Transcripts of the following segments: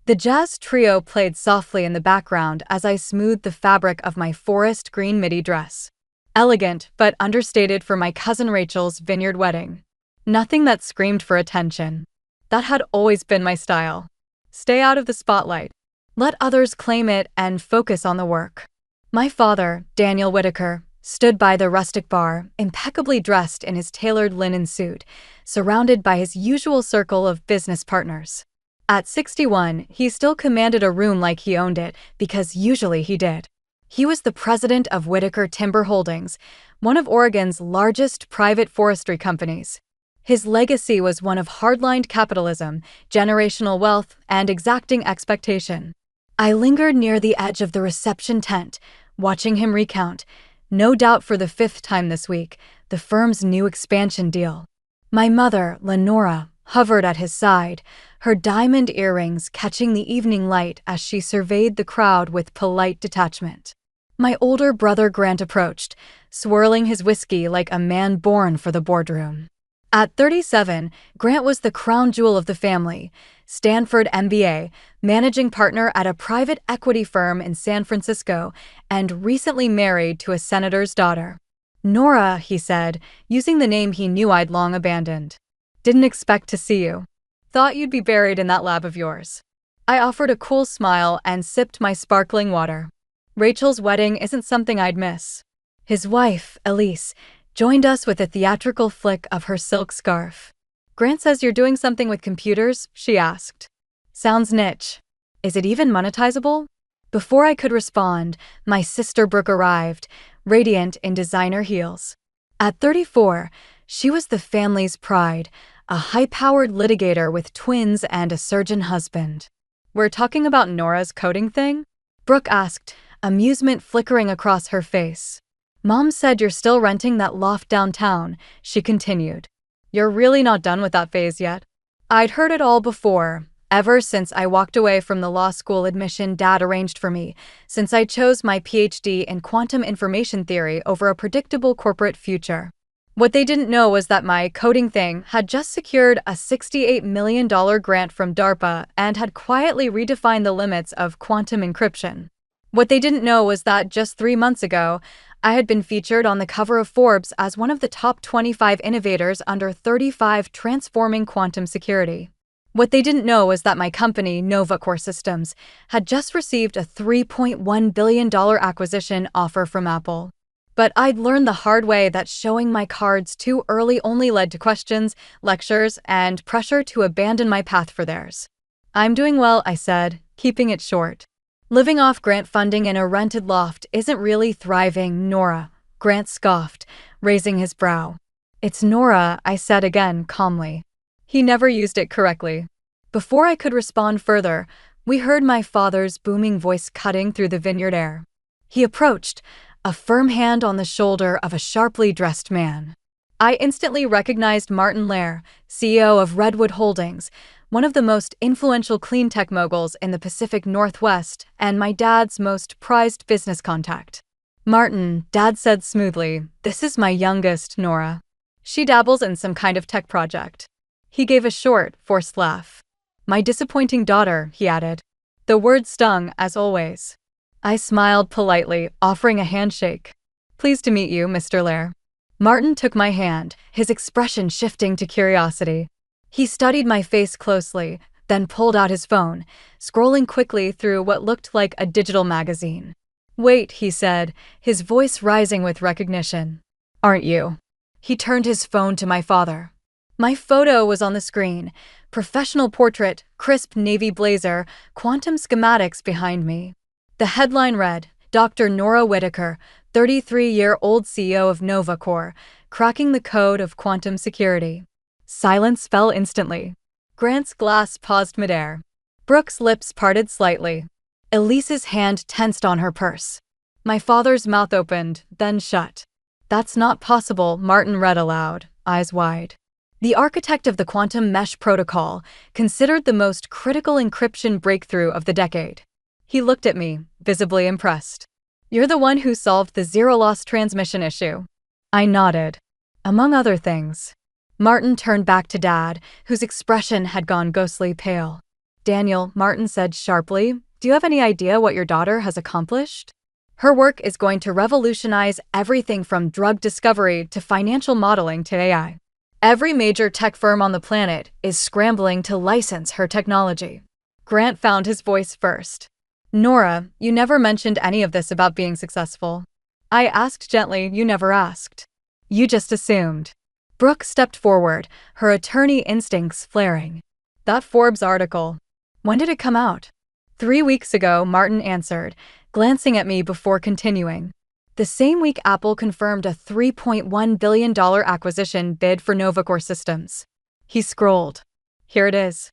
The jazz trio played softly in the background as I smoothed the fabric of my forest green midi dress. Elegant, but understated for my cousin Rachel's vineyard wedding. Nothing that screamed for attention. That had always been my style. Stay out of the spotlight. Let others claim it and focus on the work. My father, Daniel Whitaker, stood by the rustic bar, impeccably dressed in his tailored linen suit, surrounded by his usual circle of business partners. At 61, he still commanded a room like he owned it, because usually he did. He was the president of Whitaker Timber Holdings, one of Oregon's largest private forestry companies. His legacy was one of hardlined capitalism, generational wealth, and exacting expectation. I lingered near the edge of the reception tent, watching him recount, no doubt for the fifth time this week, the firm's new expansion deal. My mother, Lenora, hovered at his side, her diamond earrings catching the evening light as she surveyed the crowd with polite detachment. My older brother Grant approached, swirling his whiskey like a man born for the boardroom. At 37, Grant was the crown jewel of the family, Stanford MBA, managing partner at a private equity firm in San Francisco, and recently married to a senator's daughter. Nora, he said, using the name he knew I'd long abandoned. Didn't expect to see you. Thought you'd be buried in that lab of yours. I offered a cool smile and sipped my sparkling water. Rachel's wedding isn't something I'd miss. His wife, Elise, joined us with a theatrical flick of her silk scarf. Grant says you're doing something with computers, she asked. Sounds niche. Is it even monetizable? Before I could respond, my sister Brooke arrived, radiant in designer heels. At 34, she was the family's pride, a high-powered litigator with twins and a surgeon husband. We're talking about Nora's coding thing? Brooke asked, amusement flickering across her face. Mom said you're still renting that loft downtown, she continued. You're really not done with that phase yet? I'd heard it all before, ever since I walked away from the law school admission Dad arranged for me, since I chose my PhD in quantum information theory over a predictable corporate future. What they didn't know was that my coding thing had just secured a $68 million grant from DARPA and had quietly redefined the limits of quantum encryption. What they didn't know was that just 3 months ago, I had been featured on the cover of Forbes as one of the top 25 innovators under 35 transforming quantum security. What they didn't know was that my company, NovaCore Systems, had just received a $3.1 billion acquisition offer from Apple. But I'd learned the hard way that showing my cards too early only led to questions, lectures, and pressure to abandon my path for theirs. I'm doing well, I said, keeping it short. Living off grant funding in a rented loft isn't really thriving, Nora, Grant scoffed, raising his brow. It's Nora, I said again, calmly. He never used it correctly. Before I could respond further, we heard my father's booming voice cutting through the vineyard air. He approached, a firm hand on the shoulder of a sharply dressed man. I instantly recognized Martin Lair, CEO of Redwood Holdings, one of the most influential clean tech moguls in the Pacific Northwest and my dad's most prized business contact. Martin, Dad said smoothly, this is my youngest, Nora. She dabbles in some kind of tech project. He gave a short, forced laugh. My disappointing daughter, he added. The word stung, as always. I smiled politely, offering a handshake. Pleased to meet you, Mr. Lair. Martin took my hand, his expression shifting to curiosity. He studied my face closely, then pulled out his phone, scrolling quickly through what looked like a digital magazine. Wait, he said, his voice rising with recognition. Aren't you? He turned his phone to my father. My photo was on the screen. Professional portrait, crisp navy blazer, quantum schematics behind me. The headline read, Dr. Nora Whitaker, 33-year-old CEO of NovaCore, cracking the code of quantum security. Silence fell instantly. Grant's glass paused midair. Brooke's lips parted slightly. Elise's hand tensed on her purse. My father's mouth opened, then shut. That's not possible, Martin read aloud, eyes wide. The architect of the quantum mesh protocol, considered the most critical encryption breakthrough of the decade. He looked at me, visibly impressed. You're the one who solved the zero-loss transmission issue. I nodded. Among other things. Martin turned back to Dad, whose expression had gone ghostly pale. Daniel, Martin said sharply, do you have any idea what your daughter has accomplished? Her work is going to revolutionize everything from drug discovery to financial modeling to AI. Every major tech firm on the planet is scrambling to license her technology. Grant found his voice first. Nora, you never mentioned any of this about being successful. I asked gently, you never asked. You just assumed. Brooke stepped forward, her attorney instincts flaring. That Forbes article. When did it come out? 3 weeks ago, Martin answered, glancing at me before continuing. The same week Apple confirmed a $3.1 billion acquisition bid for Novacore Systems. He scrolled. Here it is.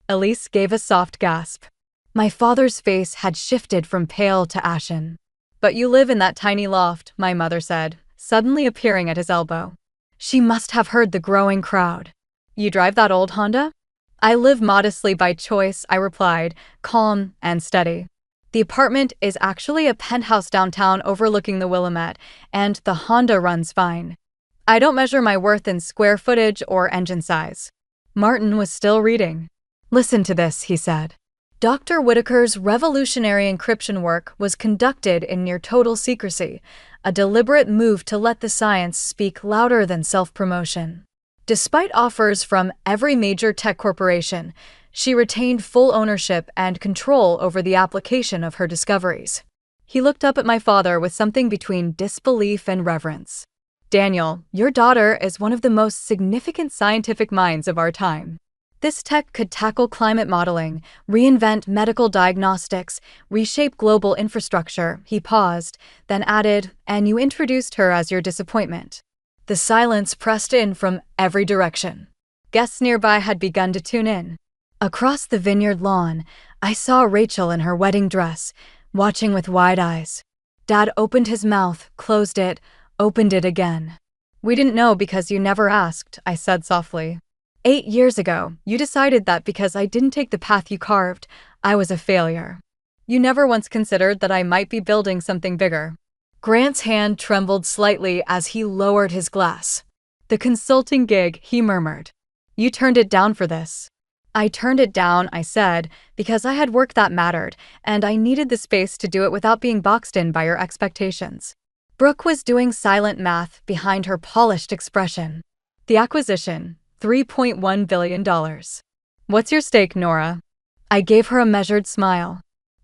Elise gave a soft gasp. My father's face had shifted from pale to ashen. But you live in that tiny loft, my mother said, suddenly appearing at his elbow. She must have heard the growing crowd. You drive that old Honda? I live modestly by choice, I replied, calm and steady. The apartment is actually a penthouse downtown overlooking the Willamette, and the Honda runs fine. I don't measure my worth in square footage or engine size. Martin was still reading. Listen to this, he said. Dr. Whitaker's revolutionary encryption work was conducted in near total secrecy, a deliberate move to let the science speak louder than self-promotion. Despite offers from every major tech corporation, she retained full ownership and control over the application of her discoveries. He looked up at my father with something between disbelief and reverence. Daniel, your daughter is one of the most significant scientific minds of our time. This tech could tackle climate modeling, reinvent medical diagnostics, reshape global infrastructure. He paused, then added, and you introduced her as your disappointment. The silence pressed in from every direction. Guests nearby had begun to tune in. Across the vineyard lawn, I saw Rachel in her wedding dress, watching with wide eyes. Dad opened his mouth, closed it, opened it again. We didn't know because you never asked, I said softly. 8 years ago, you decided that because I didn't take the path you carved, I was a failure. You never once considered that I might be building something bigger. Grant's hand trembled slightly as he lowered his glass. The consulting gig, he murmured. You turned it down for this. I turned it down, I said, because I had work that mattered, and I needed the space to do it without being boxed in by your expectations. Brooke was doing silent math behind her polished expression. The acquisition, $3.1 billion. What's your stake, Nora? I gave her a measured smile.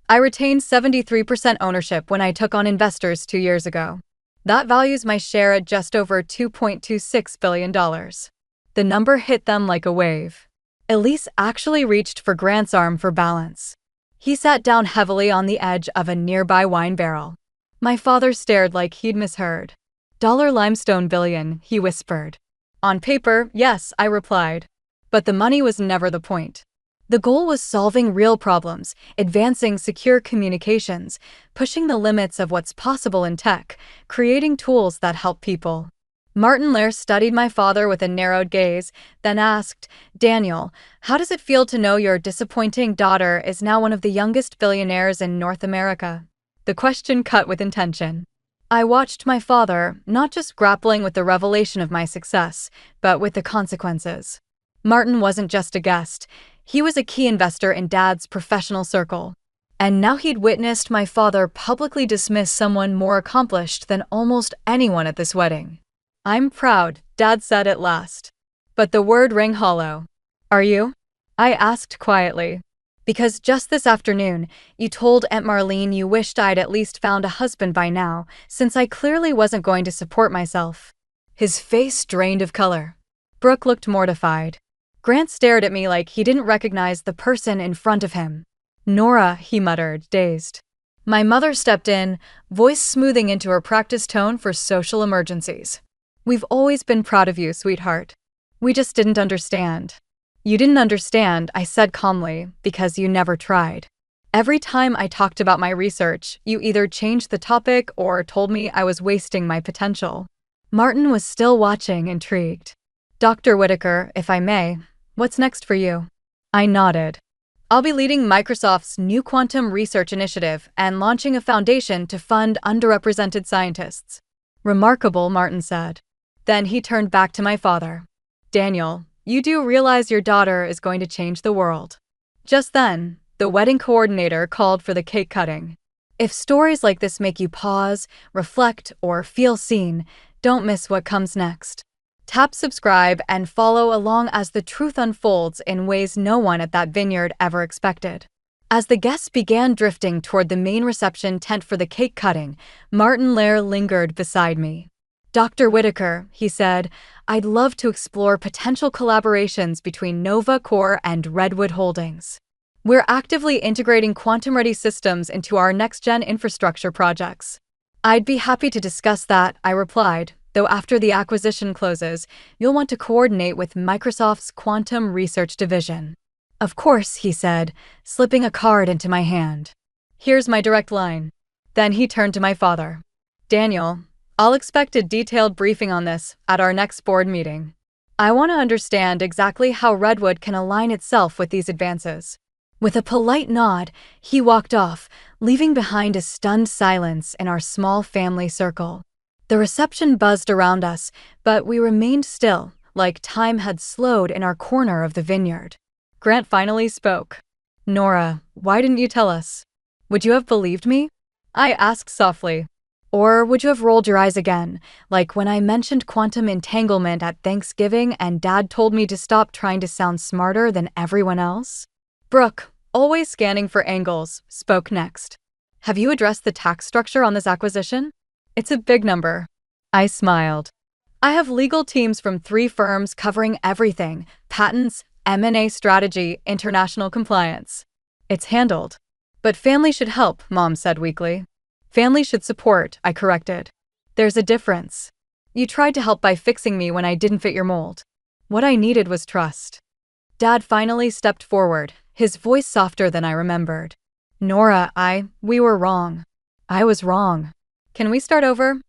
I retained 73% ownership when I took on investors 2 years ago. That values my share at just over $2.26 billion. The number hit them like a wave. Elise actually reached for Grant's arm for balance. He sat down heavily on the edge of a nearby wine barrel. My father stared like he'd misheard. Dollar limestone billion, he whispered. On paper, yes, I replied. But the money was never the point. The goal was solving real problems, advancing secure communications, pushing the limits of what's possible in tech, creating tools that help people. Martin Lair studied my father with a narrowed gaze, then asked, Daniel, how does it feel to know your disappointing daughter is now one of the youngest billionaires in North America? The question cut with intention. I watched my father, not just grappling with the revelation of my success, but with the consequences. Martin wasn't just a guest. He was a key investor in Dad's professional circle. And now he'd witnessed my father publicly dismiss someone more accomplished than almost anyone at this wedding. I'm proud, Dad said at last. But the word rang hollow. Are you? I asked quietly. Because just this afternoon, you told Aunt Marlene you wished I'd at least found a husband by now, since I clearly wasn't going to support myself. His face drained of color. Brooke looked mortified. Grant stared at me like he didn't recognize the person in front of him. Nora, he muttered, dazed. My mother stepped in, voice smoothing into her practiced tone for social emergencies. We've always been proud of you, sweetheart. We just didn't understand. You didn't understand, I said calmly, because you never tried. Every time I talked about my research, you either changed the topic or told me I was wasting my potential. Martin was still watching, intrigued. Dr. Whitaker, if I may, what's next for you? I nodded. I'll be leading Microsoft's new quantum research initiative and launching a foundation to fund underrepresented scientists. Remarkable, Martin said. Then he turned back to my father. Daniel, you do realize your daughter is going to change the world. Just then, the wedding coordinator called for the cake cutting. If stories like this make you pause, reflect, or feel seen, don't miss what comes next. Tap subscribe and follow along as the truth unfolds in ways no one at that vineyard ever expected. As the guests began drifting toward the main reception tent for the cake cutting, Martin Lair lingered beside me. "Dr. Whitaker," he said, "I'd love to explore potential collaborations between Nova Core and Redwood Holdings. We're actively integrating quantum-ready systems into our next-gen infrastructure projects." "I'd be happy to discuss that," I replied, "though after the acquisition closes, you'll want to coordinate with Microsoft's Quantum Research Division." "Of course," he said, slipping a card into my hand. "Here's my direct line." Then he turned to my father. "Daniel, I'll expect a detailed briefing on this at our next board meeting. I want to understand exactly how Redwood can align itself with these advances." With a polite nod, he walked off, leaving behind a stunned silence in our small family circle. The reception buzzed around us, but we remained still, like time had slowed in our corner of the vineyard. Grant finally spoke. "Nora, why didn't you tell us? Would you have believed me?" I asked softly. "Or would you have rolled your eyes again, like when I mentioned quantum entanglement at Thanksgiving and Dad told me to stop trying to sound smarter than everyone else?" Brooke, always scanning for angles, spoke next. "Have you addressed the tax structure on this acquisition? It's a big number." I smiled. "I have legal teams from 3 firms covering everything: patents, M&A strategy, international compliance. It's handled." "But family should help," Mom said weakly. "Family should support," I corrected. "There's a difference. You tried to help by fixing me when I didn't fit your mold. What I needed was trust." Dad finally stepped forward, his voice softer than I remembered. "Nora, we were wrong. I was wrong. Can we start over?"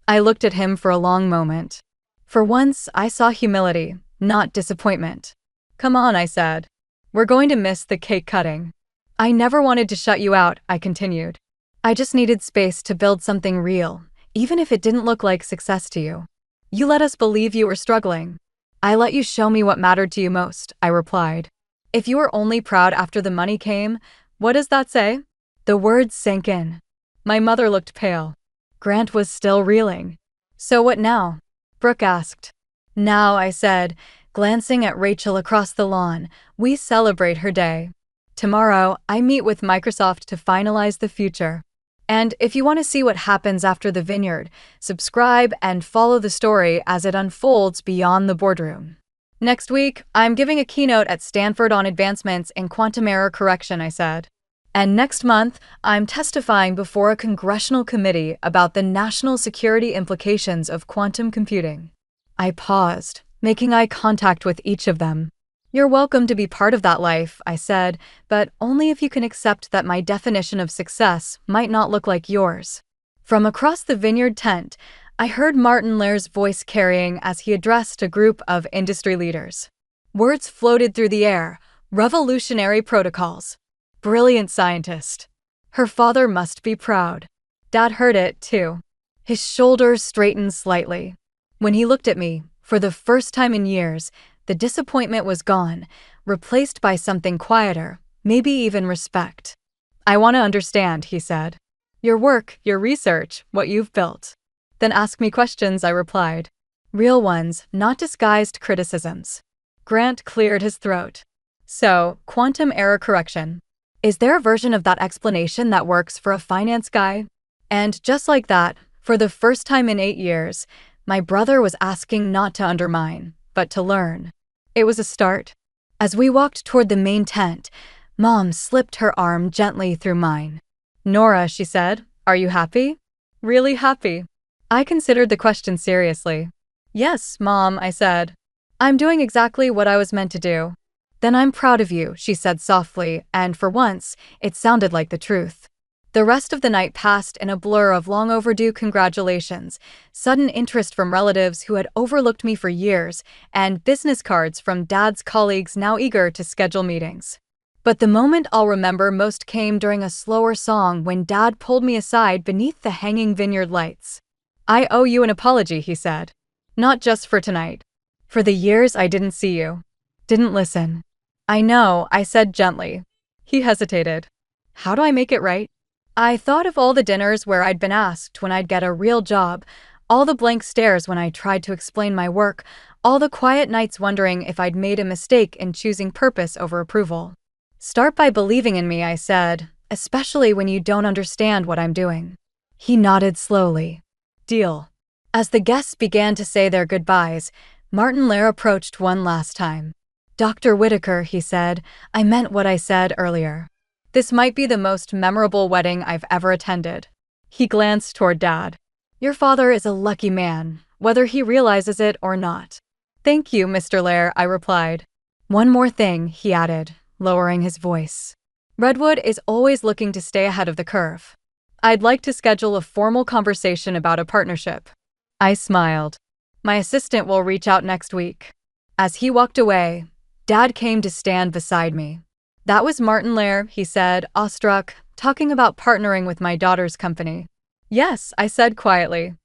I looked at him for a long moment. For once, I saw humility, not disappointment. "Come on," I said. "We're going to miss the cake cutting." "I never wanted to shut you out," I continued. "I just needed space to build something real, even if it didn't look like success to you. You let us believe you were struggling. I let you show me what mattered to you most," I replied. "If you were only proud after the money came, what does that say?" The words sank in. My mother looked pale. Grant was still reeling. "So what now?" Brooke asked. "Now," I said, glancing at Rachel across the lawn, "we celebrate her day. Tomorrow, I meet with Microsoft to finalize the future. And if you want to see what happens after the vineyard, subscribe and follow the story as it unfolds beyond the boardroom." "Next week, I'm giving a keynote at Stanford on advancements in quantum error correction," I said. "And next month, I'm testifying before a congressional committee about the national security implications of quantum computing." I paused, making eye contact with each of them. "You're welcome to be part of that life," I said, "but only if you can accept that my definition of success might not look like yours." From across the vineyard tent, I heard Martin Lair's voice carrying as he addressed a group of industry leaders. Words floated through the air: revolutionary protocols. Brilliant scientist. Her father must be proud. Dad heard it, too. His shoulders straightened slightly. When he looked at me, for the first time in years, the disappointment was gone, replaced by something quieter, maybe even respect. "I want to understand," he said. "Your work, your research, what you've built." "Then ask me questions," I replied. "Real ones, not disguised criticisms." Grant cleared his throat. "So, quantum error correction. Is there a version of that explanation that works for a finance guy?" And just like that, for the first time in 8 years, my brother was asking not to undermine, but to learn. It was a start. As we walked toward the main tent, Mom slipped her arm gently through mine. "Nora," she said, "are you happy?" "Really happy." I considered the question seriously. "Yes, Mom," I said. "I'm doing exactly what I was meant to do." "Then I'm proud of you," she said softly, and for once, it sounded like the truth. The rest of the night passed in a blur of long overdue congratulations, sudden interest from relatives who had overlooked me for years, and business cards from Dad's colleagues now eager to schedule meetings. But the moment I'll remember most came during a slower song when Dad pulled me aside beneath the hanging vineyard lights. "I owe you an apology," he said. "Not just for tonight. For the years I didn't see you. Didn't listen. I know, I said gently. He hesitated. How do I make it right? I thought of all the dinners where I'd been asked when I'd get a real job, all the blank stares when I tried to explain my work, all the quiet nights wondering if I'd made a mistake in choosing purpose over approval. Start by believing in me, I said, especially when you don't understand what I'm doing. He nodded slowly. Deal. As the guests began to say their goodbyes, Martin Lair approached one last time. Dr. Whitaker, he said, I meant what I said earlier. This might be the most memorable wedding I've ever attended. He glanced toward Dad. Your father is a lucky man, whether he realizes it or not. Thank you, Mr. Lair, I replied. One more thing, he added, lowering his voice. Redwood is always looking to stay ahead of the curve. I'd like to schedule a formal conversation about a partnership. I smiled. My assistant will reach out next week. As he walked away, Dad came to stand beside me. That was Martin Lair, he said, awestruck, talking about partnering with my daughter's company. Yes, I said quietly.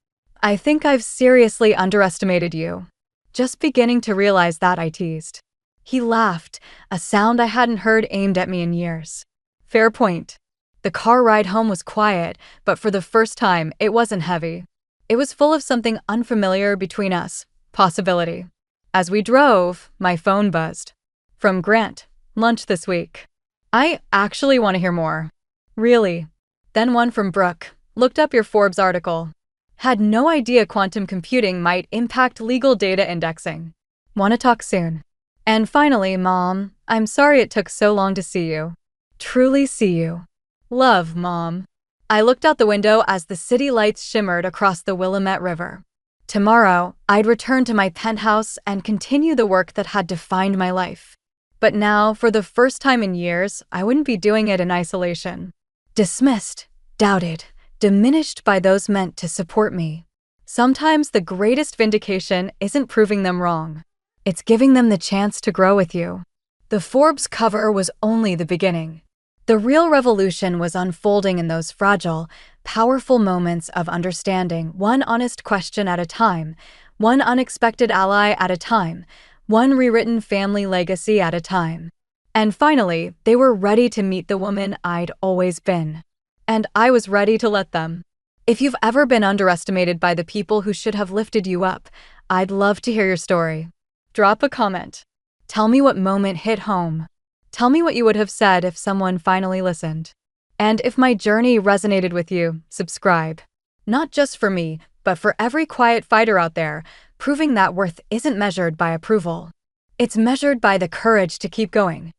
I think I've seriously underestimated you. Just beginning to realize that, I teased. He laughed, a sound I hadn't heard aimed at me in years. Fair point. The car ride home was quiet, but for the first time, it wasn't heavy. It was full of something unfamiliar between us, possibility. As we drove, my phone buzzed. From Grant, lunch this week. I actually want to hear more. Really. Then one from Brooke, looked up your Forbes article. Had no idea quantum computing might impact legal data indexing. Want to talk soon. And finally, Mom, I'm sorry it took so long to see you. Truly see you. Love, Mom. I looked out the window as the city lights shimmered across the Willamette River. Tomorrow, I'd return to my penthouse and continue the work that had defined my life. But now, for the first time in years, I wouldn't be doing it in isolation. Dismissed, doubted, diminished by those meant to support me. Sometimes the greatest vindication isn't proving them wrong. It's giving them the chance to grow with you. The Forbes cover was only the beginning. The real revolution was unfolding in those fragile, powerful moments of understanding, one honest question at a time, one unexpected ally at a time, one rewritten family legacy at a time. And finally, they were ready to meet the woman I'd always been. And I was ready to let them. If you've ever been underestimated by the people who should have lifted you up, I'd love to hear your story. Drop a comment. Tell me what moment hit home. Tell me what you would have said if someone finally listened. And if my journey resonated with you, subscribe. Not just for me, but for every quiet fighter out there, proving that worth isn't measured by approval. It's measured by the courage to keep going.